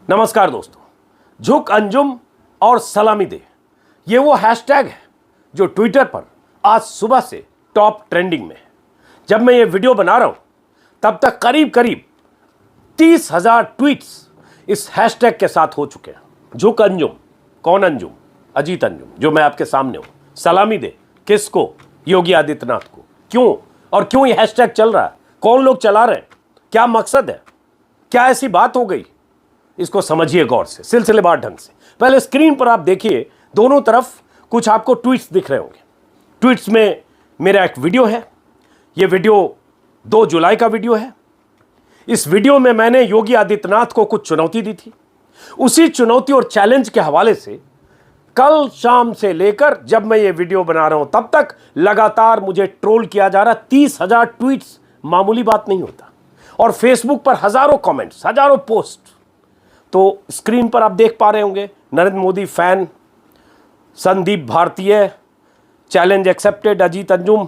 नमस्कार दोस्तों, झुक अंजुम और सलामी दे, ये वो हैशटैग है जो ट्विटर पर आज सुबह से टॉप ट्रेंडिंग में है। जब मैं ये वीडियो बना रहा हूं तब तक करीब 30,000 ट्वीट्स इस हैशटैग के साथ हो चुके हैं। झुक अंजुम, कौन अंजुम? अजीत अंजुम, जो मैं आपके सामने हूं। सलामी दे किसको? योगी आदित्यनाथ को। क्यों और क्यों ये हैशटैग चल रहा है? कौन लोग चला रहे हैं? क्या मकसद है? क्या ऐसी बात हो गई? इसको समझिए गौर से, सिलसिलेवार ढंग से। पहले स्क्रीन पर आप देखिए, दोनों तरफ कुछ आपको ट्वीट्स दिख रहे होंगे। ट्वीट्स में मेरा एक वीडियो है। यह वीडियो 2 जुलाई का वीडियो है। इस वीडियो में मैंने योगी आदित्यनाथ को कुछ चुनौती दी थी। उसी चुनौती और चैलेंज के हवाले से कल शाम से लेकर जब मैं ये वीडियो बना रहा हूं तब तक लगातार मुझे ट्रोल किया जा रहा। 30,000 ट्वीट्स मामूली बात नहीं होता, और फेसबुक पर हजारों कमेंट्स, हजारों पोस्ट। तो स्क्रीन पर आप देख पा रहे होंगे, नरेंद्र मोदी फैन, संदीप भारतीय, challenge accepted, Ajit Anjum,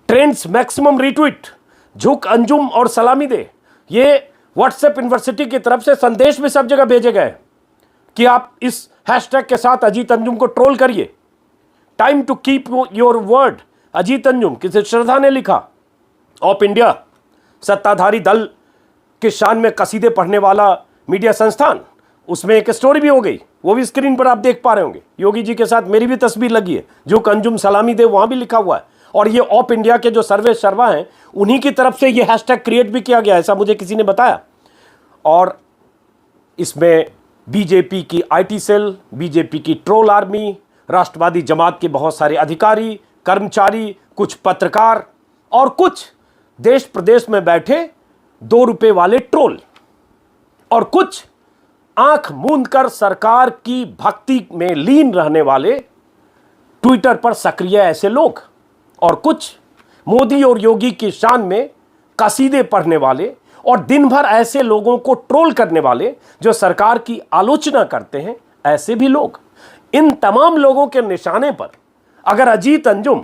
trends maximum retweet, झुक अंजुम और सलामी दे। ये व्हाट्सएप यूनिवर्सिटी की तरफ से संदेश भी सब जगह भेजे गए कि आप इस हैशटैग के साथ अजीत अंजुम को ट्रोल करिए। Time to keep your word, Ajit Anjum. किसी श्रद्धा ने लिखा। ऑफ इंडिया, सत्ताधारी दल के शान में कसीदे पढ़ने वाला मीडिया संस्थान, उसमें एक स्टोरी भी हो गई, वो भी स्क्रीन पर आप देख पा रहे होंगे। योगी जी के साथ मेरी भी तस्वीर लगी है, जो अंजुम सलामी दे, वहां भी लिखा हुआ है। और ये ऑफ इंडिया के जो सर्वे शर्मा हैं, उन्हीं की तरफ से ये हैशटैग क्रिएट भी किया गया, ऐसा मुझे किसी ने बताया। और इसमें बीजेपी की आईटी सेल, बीजेपी की ट्रोल आर्मी, राष्ट्रवादी जमात के बहुत सारे अधिकारी, कर्मचारी, कुछ पत्रकार और कुछ देश प्रदेश में बैठे 2 रुपए वाले ट्रोल, और कुछ आंख मूंद कर सरकार की भक्ति में लीन रहने वाले ट्विटर पर सक्रिय ऐसे लोग, और कुछ मोदी और योगी की शान में कसीदे पढ़ने वाले और दिन भर ऐसे लोगों को ट्रोल करने वाले जो सरकार की आलोचना करते हैं, ऐसे भी लोग। इन तमाम लोगों के निशाने पर अगर अजीत अंजुम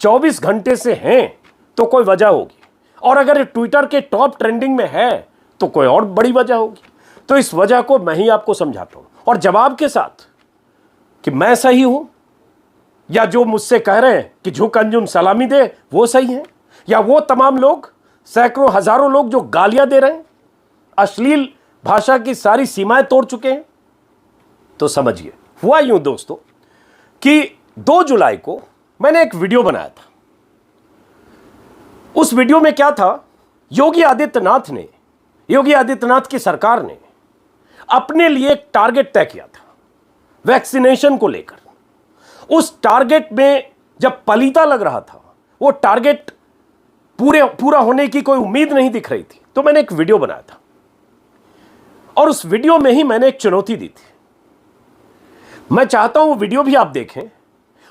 24 घंटे से हैं तो कोई वजह होगी, और अगर ट्विटर के टॉप ट्रेंडिंग में है तो कोई और बड़ी वजह होगी। तो इस वजह को मैं ही आपको समझाता हूं, और जवाब के साथ कि मैं सही हूं या जो मुझसे कह रहे हैं कि झुक अंजुम सलामी दे वो सही है, या वो तमाम लोग, सैकड़ों हजारों लोग जो गालियां दे रहे हैं, अश्लील भाषा की सारी सीमाएं तोड़ चुके हैं। तो समझिए, हुआ यूं दोस्तों कि 2 जुलाई को मैंने एक वीडियो बनाया था। उस वीडियो में क्या था, योगी आदित्यनाथ की सरकार ने अपने लिए एक टारगेट तय किया था वैक्सीनेशन को लेकर। उस टारगेट में जब पलीता लग रहा था, वो टारगेट पूरा होने की कोई उम्मीद नहीं दिख रही थी, तो मैंने एक वीडियो बनाया था, और उस वीडियो में ही मैंने एक चुनौती दी थी। मैं चाहता हूं वो वीडियो भी आप देखें,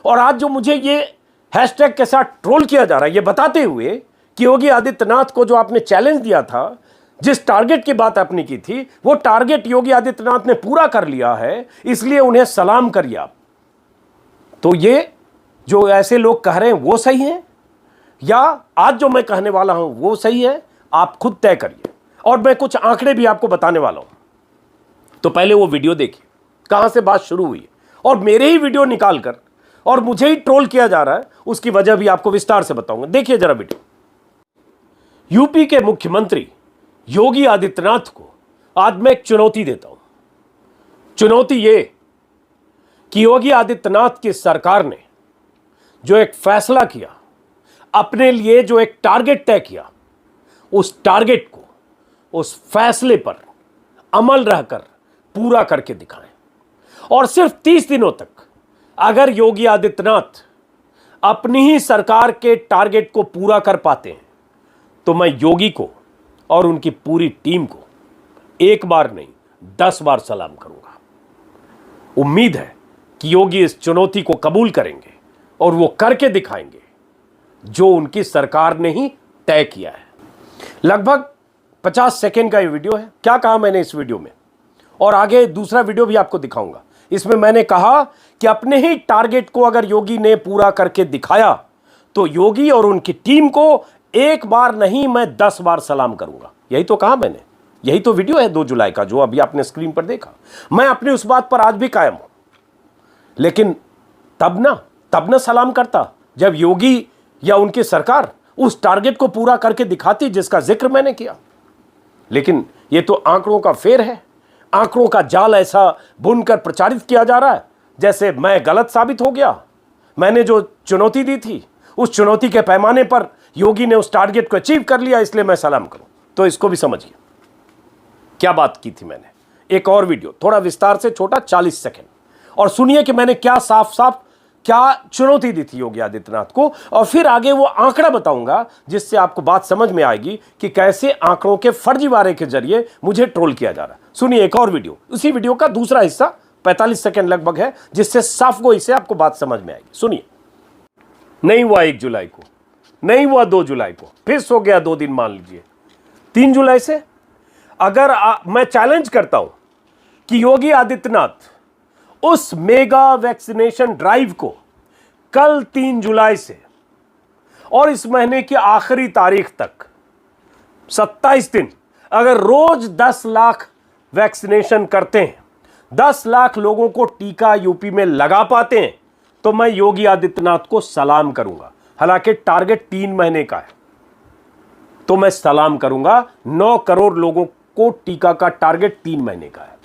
और आज जो मुझे ये हैशटैग के साथ ट्रोल किया जा रहा है, ये बताते हुए कि योगी आदित्यनाथ को जो आपने चैलेंज दिया था, जिस टारगेट की बात आपने की थी, वो टारगेट योगी आदित्यनाथ ने पूरा कर लिया है, इसलिए उन्हें सलाम करिए आप। तो ये जो ऐसे लोग कह रहे हैं वो सही है, या आज जो मैं कहने वाला हूं वो सही है? आप खुद तय करिए, और मैं कुछ आंकड़े भी आपको बताने वाला हूं। तो पहले वो वीडियो देखिए, कहां से बात शुरू हुई है, और मेरे ही वीडियो निकालकर और मुझे ही ट्रोल किया जा रहा है, उसकी वजह भी आपको विस्तार से बताऊंगा। देखिए जरा वीडियो। यूपी के मुख्यमंत्री योगी आदित्यनाथ को आज मैं एक चुनौती देता हूं। चुनौती ये कि योगी आदित्यनाथ की सरकार ने जो एक फैसला किया, अपने लिए जो एक टारगेट तय किया, उस टारगेट को, उस फैसले पर अमल रहकर पूरा करके दिखाएं। और सिर्फ 30 दिनों तक अगर योगी आदित्यनाथ अपनी ही सरकार के टारगेट को पूरा कर पाते हैं, तो मैं योगी को और उनकी पूरी टीम को एक बार नहीं 10 बार सलाम करूंगा। उम्मीद है कि योगी इस चुनौती को कबूल करेंगे और वो करके दिखाएंगे जो उनकी सरकार ने ही तय किया है। लगभग 50 सेकेंड का ये वीडियो है। क्या कहा मैंने इस वीडियो में, और आगे दूसरा वीडियो भी आपको दिखाऊंगा। इसमें मैंने कहा कि अपने ही टारगेट को अगर योगी ने पूरा करके दिखाया तो योगी और उनकी टीम को एक बार नहीं, मैं 10 बार सलाम करूंगा। यही तो कहा मैंने। यही तो वीडियो है 2 जुलाई का जो अभी आपने स्क्रीन पर देखा। मैं अपनी उस बात पर आज भी कायम हूं, लेकिन तब ना सलाम करता जब योगी या उनकी सरकार उस टारगेट को पूरा करके दिखाती जिसका जिक्र मैंने किया। लेकिन यह तो आंकड़ों का फेर है, आंकड़ों का जाल ऐसा बुनकर प्रचारित किया जा रहा है जैसे मैं गलत साबित हो गया। मैंने जो चुनौती दी थी उस चुनौती के पैमाने पर योगी ने उस टारगेट को अचीव कर लिया, इसलिए मैं सलाम करूं। तो इसको भी समझिए क्या बात की थी मैंने। एक और वीडियो थोड़ा विस्तार से, छोटा 40 सेकंड, और सुनिए कि मैंने क्या साफ साफ क्या चुनौती दी थी योगी आदित्यनाथ को, और फिर आगे वो आंकड़ा बताऊंगा जिससे आपको बात समझ में आएगी कि कैसे आंकड़ों के फर्जीवाड़े के जरिए मुझे ट्रोल किया जा रहा है। सुनिए एक और वीडियो, उसी वीडियो का दूसरा हिस्सा 45 सेकंड लगभग है, जिससे साफ गोई से आपको बात समझ में आएगी। सुनिए। नहीं हुआ 1 जुलाई को, नहीं हुआ 2 जुलाई को, फिर सो गया 2 दिन, मान लीजिए 3 जुलाई से। अगर मैं चैलेंज करता हूं कि योगी आदित्यनाथ उस मेगा वैक्सीनेशन ड्राइव को कल 3 जुलाई से और इस महीने की आखिरी तारीख तक 27 दिन अगर रोज 10 लाख वैक्सीनेशन करते हैं, 10 लाख लोगों को टीका यूपी में लगा पाते हैं, तो मैं योगी आदित्यनाथ को सलाम करूंगा। हालांकि टारगेट 3 महीने का है, तो मैं सलाम करूंगा। 9 करोड़ लोगों को टीका का टारगेट 3 महीने का है।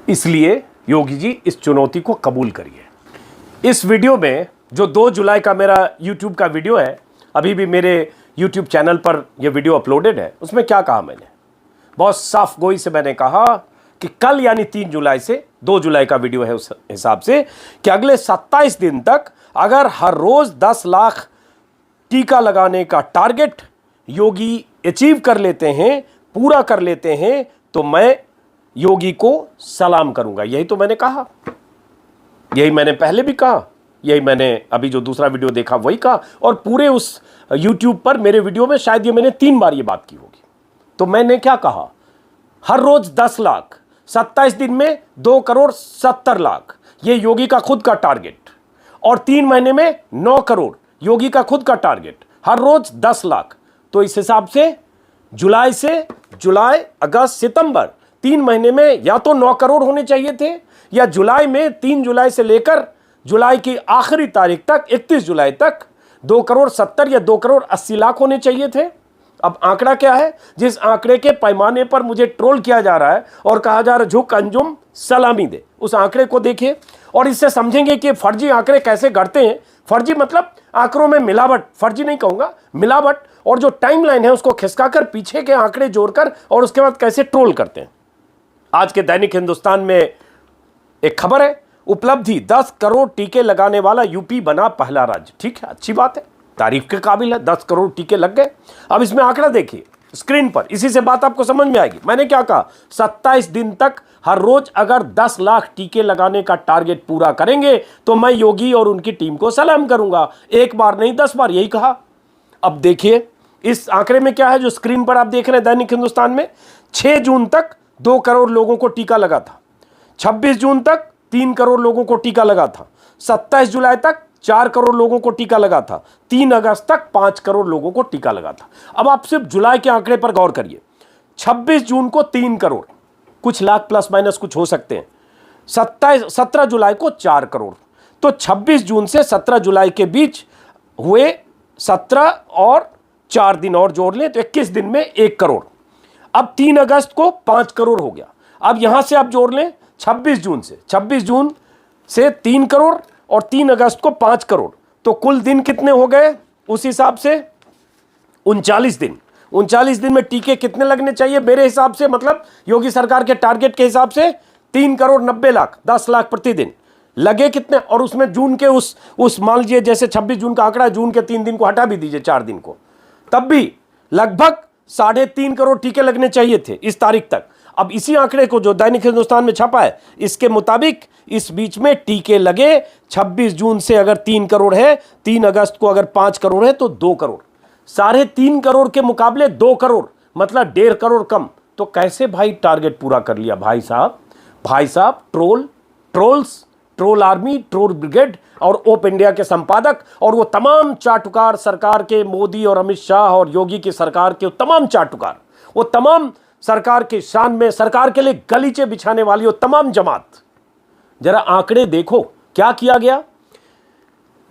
इसलिए योगी जी इस चुनौती को कबूल करिए। इस वीडियो में जो 2 जुलाई का मेरा YouTube का वीडियो है, अभी भी मेरे YouTube चैनल पर यह वीडियो अपलोडेड है, उसमें क्या कहा मैंने, बहुत साफ गोई से मैंने कहा कि कल यानी 3 जुलाई से 2 जुलाई का वीडियो है उस हिसाब से, कि अगले 27 दिन तक अगर हर रोज 10 लाख टीका लगाने का टारगेट योगी अचीव कर लेते हैं, पूरा कर लेते हैं, तो मैं योगी को सलाम करूंगा। यही तो मैंने कहा, यही मैंने पहले भी कहा, यही मैंने अभी जो दूसरा वीडियो देखा वही कहा, और पूरे उस YouTube पर मेरे वीडियो में शायद ये मैंने 3 बार ये बात की होगी। तो मैंने क्या कहा, हर रोज 10 लाख, 27 दिन में 2 करोड़ 70 लाख, ये योगी का खुद का टारगेट, और 3 महीने में 9 करोड़ योगी का खुद का टारगेट, हर रोज 10 लाख। तो इस हिसाब से जुलाई अगस्त सितंबर 3 महीने में या तो 9 करोड़ होने चाहिए थे, या जुलाई में 3 जुलाई से लेकर जुलाई की आखिरी तारीख तक 31 जुलाई तक 2 करोड़ 70 या 2 करोड़ 80 लाख होने चाहिए थे। अब आंकड़ा क्या है, जिस आंकड़े के पैमाने पर मुझे ट्रोल किया जा रहा है और कहा जा रहा है झुक अंजुम सलामी दे, उस आंकड़े को देखिए और इससे समझेंगे कि फर्जी आंकड़े कैसे गढ़ते हैं। फर्जी मतलब आंकड़ों में मिलावट, फर्जी नहीं कहूंगा, मिलावट, और जो टाइमलाइन है उसको खिसकाकर पीछे के आंकड़े जोड़कर और उसके बाद कैसे ट्रोल करते हैं। आज के दैनिक हिंदुस्तान में एक खबर है, उपलब्धि 10 करोड़ टीके लगाने वाला यूपी बना पहला राज्य। ठीक है, अच्छी बात है, तारीफ के काबिल है, 10 करोड़ टीके लग गए। अब इसमें आंकड़ा देखिए स्क्रीन पर, इसी से बात आपको समझ में आएगी। मैंने क्या कहा, 27 दिन तक हर रोज अगर 10 लाख टीके लगाने का टारगेट पूरा करेंगे तो मैं योगी और उनकी टीम को सलाम करूंगा। एक बार नहीं 10 बार यही कहा। अब देखिए इस आंकड़े में क्या है जो स्क्रीन पर आप देख रहे हैं दैनिक हिंदुस्तान में, 6 जून तक 2 करोड़ लोगों को टीका लगा था, 26 जून तक 3 करोड़ लोगों को टीका लगा था, 27 जुलाई तक 4 करोड़ लोगों को टीका लगा था, 3 अगस्त तक 5 करोड़ लोगों को टीका लगा था। अब आप सिर्फ जुलाई के आंकड़े पर गौर करिए, 26 जून को 3 करोड़, कुछ लाख प्लस माइनस कुछ हो सकते हैं, 17 जुलाई को 4 करोड़, तो 26 जून से 17 जुलाई के बीच हुए 17 और 4 दिन और जोड़ लें तो 21 दिन में 1 करोड़। अब 3 अगस्त को 5 करोड़ हो गया। अब यहां से आप जोड़ लें 26 जून से 3 करोड़ और 3 अगस्त को 5 करोड़, तो कुल दिन कितने हो गए उस हिसाब से 39 दिन। 39 दिन में टीके कितने लगने चाहिए मेरे हिसाब से, मतलब योगी सरकार के टारगेट के हिसाब से 3 करोड़ 90 लाख, 10 लाख प्रतिदिन लगे कितने। और उसमें जून के उस मान लीजिए जैसे 26 जून का आंकड़ा, जून के 3 दिन को हटा भी दीजिए, 4 दिन को, तब भी लगभग 3.5 करोड़ टीके लगने चाहिए थे इस तारीख तक। अब इसी आंकड़े को जो दैनिक हिंदुस्तान में छपा है इसके मुताबिक इस बीच में टीके लगे 26 जून से अगर 3 करोड़ है, 3 अगस्त को अगर 5 करोड़ है तो 2 करोड़, 3.5 करोड़ के मुकाबले 2 करोड़ मतलब 1.5 करोड़ कम। तो कैसे भाई टारगेट पूरा कर लिया भाई साहब। ट्रोल आर्मी, ट्रोल ब्रिगेड और ओप इंडिया के संपादक और वो तमाम चाटुकार सरकार के, मोदी और अमित शाह और योगी की सरकार के तमाम चाटुकार, वो तमाम सरकार की शान में, सरकार के लिए गलीचे बिछाने वाली हो तमाम जमात, जरा आंकड़े देखो क्या किया गया।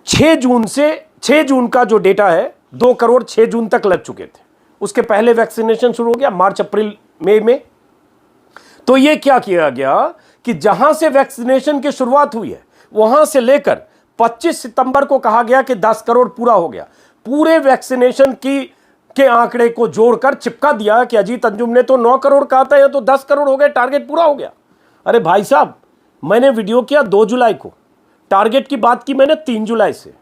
6 जून का जो डेटा है, 2 करोड़ 6 जून तक लग चुके थे। उसके पहले वैक्सीनेशन शुरू हो गया मार्च अप्रैल मई में। तो ये क्या किया गया कि जहां से वैक्सीनेशन की शुरुआत हुई है वहां से लेकर 25 सितंबर को कहा गया कि 10 करोड़ पूरा हो गया। पूरे वैक्सीनेशन के आंकड़े को जोड़कर चिपका दिया कि अजीत अंजुम ने तो 9 करोड़ कहा था, या तो 10 करोड़ हो गए, टारगेट पूरा हो गया। अरे भाई साहब, मैंने वीडियो किया 2 जुलाई को, टारगेट की बात की मैंने 3 जुलाई से।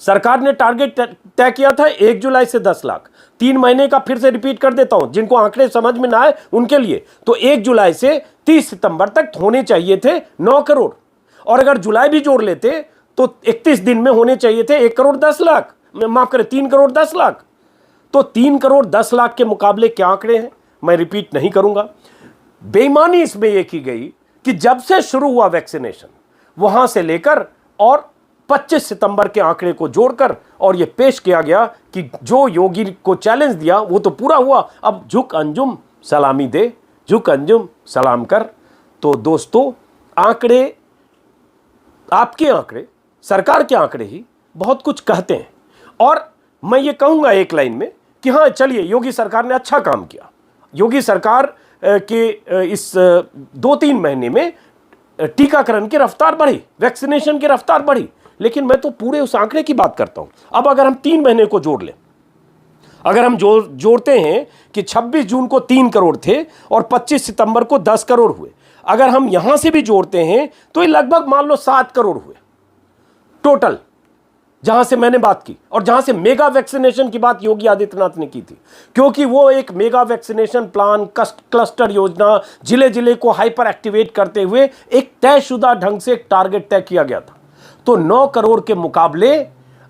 सरकार ने टारगेट तय किया था 1 जुलाई से 10 लाख। 3 महीने का फिर से रिपीट कर देता हूं, जिनको आंकड़े समझ में ना आए उनके लिए, तो 1 जुलाई से 30 सितंबर तक होने चाहिए थे 9 करोड़, और अगर जुलाई भी जोड़ लेते तो 31 दिन में होने चाहिए थे 1 करोड़ 10 लाख, माफ करें 3 करोड़ 10 लाख। तो 3 करोड़ 10 लाख के मुकाबले क्या आंकड़े हैं, मैं रिपीट नहीं करूंगा। बेईमानी इसमें यह की गई कि जब से शुरू हुआ वैक्सीनेशन, वहां से लेकर और 25 सितंबर के आंकड़े को जोड़कर और यह पेश किया गया कि जो योगी को चैलेंज दिया वो तो पूरा हुआ, अब झुक अंजुम सलामी दे, झुक अंजुम सलाम कर। तो दोस्तों, आंकड़े, आपके आंकड़े, सरकार के आंकड़े ही बहुत कुछ कहते हैं। और मैं ये कहूंगा एक लाइन में कि हाँ चलिए, योगी सरकार ने अच्छा काम किया। योगी सरकार के इस 2-3 महीने में टीकाकरण की रफ्तार बढ़ी, वैक्सीनेशन की रफ्तार बढ़ी, लेकिन मैं तो पूरे उस आंकड़े की बात करता हूं। अब अगर हम 3 महीने को जोड़ लें, अगर हम जोड़ते हैं कि 26 जून को 3 करोड़ थे और 25 सितंबर को 10 करोड़ हुए, अगर हम यहां से भी जोड़ते हैं तो ये लगभग मान लो 7 करोड़ हुए टोटल, जहां से मैंने बात की और जहां से मेगा वैक्सीनेशन की बात योगी आदित्यनाथ ने की थी। क्योंकि वो एक मेगा वैक्सीनेशन प्लान, क्लस्टर योजना, जिले जिले को हाइपर एक्टिवेट करते हुए एक तयशुदा ढंग से एक टारगेट तय किया गया था। तो 9 करोड़ के मुकाबले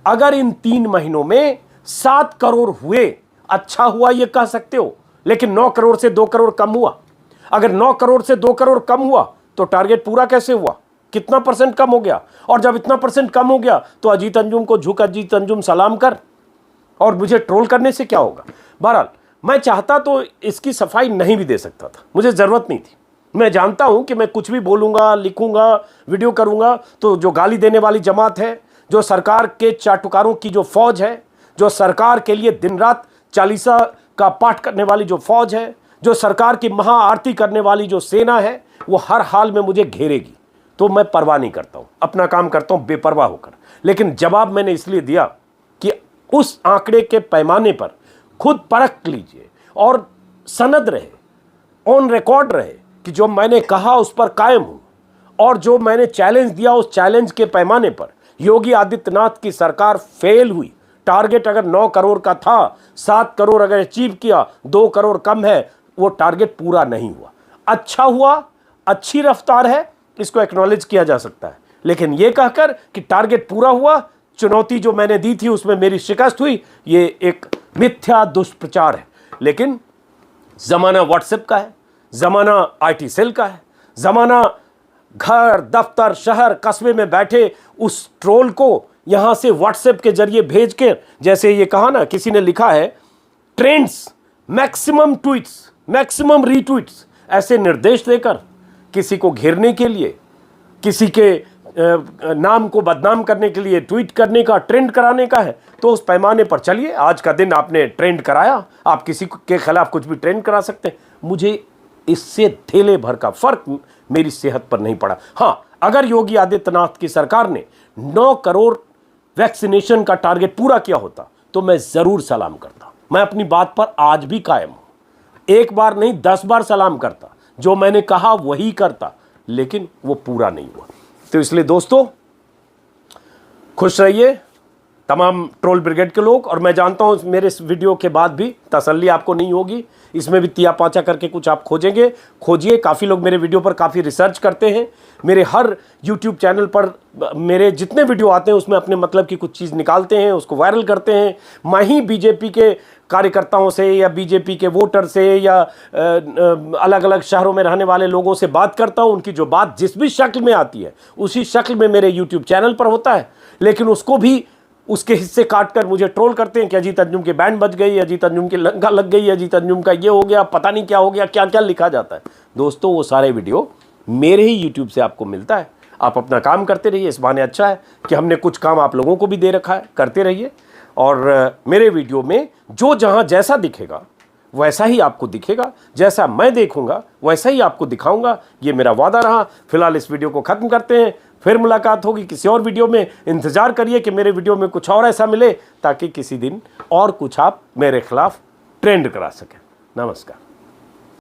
अगर इन 3 महीनों में 7 करोड़ हुए, अच्छा हुआ ये कह सकते हो, लेकिन 9 करोड़ से 2 करोड़ कम हुआ। अगर 9 करोड़ से 2 करोड़ कम हुआ तो टारगेट पूरा कैसे हुआ, कितना परसेंट कम हो गया? और जब इतना परसेंट कम हो गया तो अजीत अंजुम को झुक अजीत अंजुम सलाम कर, और मुझे ट्रोल करने से क्या होगा। बहरहाल, मैं चाहता तो इसकी सफाई नहीं भी दे सकता था, मुझे जरूरत नहीं थी। मैं जानता हूं कि मैं कुछ भी बोलूंगा, लिखूंगा, वीडियो करूंगा तो जो गाली देने वाली जमात है, जो सरकार के चाटुकारों की जो फौज है, जो सरकार के लिए दिन रात चालीसा का पाठ करने वाली जो फौज है, जो सरकार की महाआरती करने वाली जो सेना है, वो हर हाल में मुझे घेरेगी। तो मैं परवाह नहीं करता हूं, अपना काम करता हूं बेपरवाह होकर। लेकिन जवाब मैंने इसलिए दिया कि उस आंकड़े के पैमाने पर खुद परख लीजिए और सनद रहे, ऑन रिकॉर्ड रहे कि जो मैंने कहा उस पर कायम हूं, और जो मैंने चैलेंज दिया उस चैलेंज के पैमाने पर योगी आदित्यनाथ की सरकार फेल हुई। टारगेट अगर 9 करोड़ का था, 7 करोड़ अगर अचीव किया, 2 करोड़ कम है, वो टारगेट पूरा नहीं हुआ। अच्छा हुआ, अच्छी रफ्तार है, इसको एक्नॉलेज किया जा सकता है। लेकिन यह कहकर कि टारगेट पूरा हुआ, चुनौती जो मैंने दी थी उसमें मेरी शिकस्त हुई, ये एक मिथ्या दुष्प्रचार है। लेकिन जमाना व्हाट्सएप का है, जमाना आईटी सेल का है, जमाना घर, दफ्तर, शहर, कस्बे में बैठे उस ट्रोल को यहां से व्हाट्सएप के जरिए भेज के, जैसे ये कहा ना, किसी ने लिखा है trends, maximum tweets, maximum retweets, ऐसे निर्देश देकर किसी को घेरने के लिए, किसी के नाम को बदनाम करने के लिए ट्वीट करने का, ट्रेंड कराने का है, तो उस पैमाने पर चलिए। आज का दिन आपने ट्रेंड कराया, आप किसी के खिलाफ कुछ भी ट्रेंड करा सकते हैं। मुझे इससे थेले भर का फर्क मेरी सेहत पर नहीं पड़ा। हाँ, अगर योगी आदित्यनाथ की सरकार ने 9 करोड़ वैक्सीनेशन का टारगेट पूरा किया होता तो मैं जरूर सलाम करता। मैं अपनी बात पर आज भी कायम हूं, एक बार नहीं 10 बार सलाम करता, जो मैंने कहा वही करता, लेकिन वो पूरा नहीं हुआ। तो इसलिए दोस्तों, खुश रहिए तमाम ट्रोल ब्रिगेड के लोग। और मैं जानता हूं मेरे इस वीडियो के बाद भी तसल्ली आपको नहीं होगी, इसमें भी तिया पाचा करके कुछ आप खोजेंगे, खोजिए। काफ़ी लोग मेरे वीडियो पर काफ़ी रिसर्च करते हैं। मेरे हर यूट्यूब चैनल पर मेरे जितने वीडियो आते हैं उसमें अपने मतलब की कुछ चीज़ निकालते हैं, उसको वायरल करते हैं। मैं ही बीजेपी के कार्यकर्ताओं से या बीजेपी के वोटर से या अलग अलग शहरों में रहने वाले लोगों से बात करता हूं। उनकी जो बात जिस भी शक्ल में आती है उसी शक्ल में मेरे यूट्यूब चैनल पर होता है, लेकिन उसको भी उसके हिस्से काटकर मुझे ट्रोल करते हैं कि अजीत अंजुम के बैंड बज गई, अजीत अंजुम की लंका लग गई, अजीत अंजुम का ये हो गया, पता नहीं क्या हो गया, क्या क्या लिखा जाता है। दोस्तों वो सारे वीडियो मेरे ही यूट्यूब से आपको मिलता है। आप अपना काम करते रहिए, इस बहाने अच्छा है कि हमने कुछ काम आप लोगों को भी दे रखा है, करते रहिए। और मेरे वीडियो में जो जहाँ जैसा दिखेगा वैसा ही आपको दिखेगा, जैसा मैं देखूंगा वैसा ही आपको दिखाऊंगा, ये मेरा वादा रहा। फिलहाल इस वीडियो को ख़त्म करते हैं, फिर मुलाकात होगी किसी और वीडियो में। इंतज़ार करिए कि मेरे वीडियो में कुछ और ऐसा मिले ताकि किसी दिन और कुछ आप मेरे खिलाफ ट्रेंड करा सकें। नमस्कार।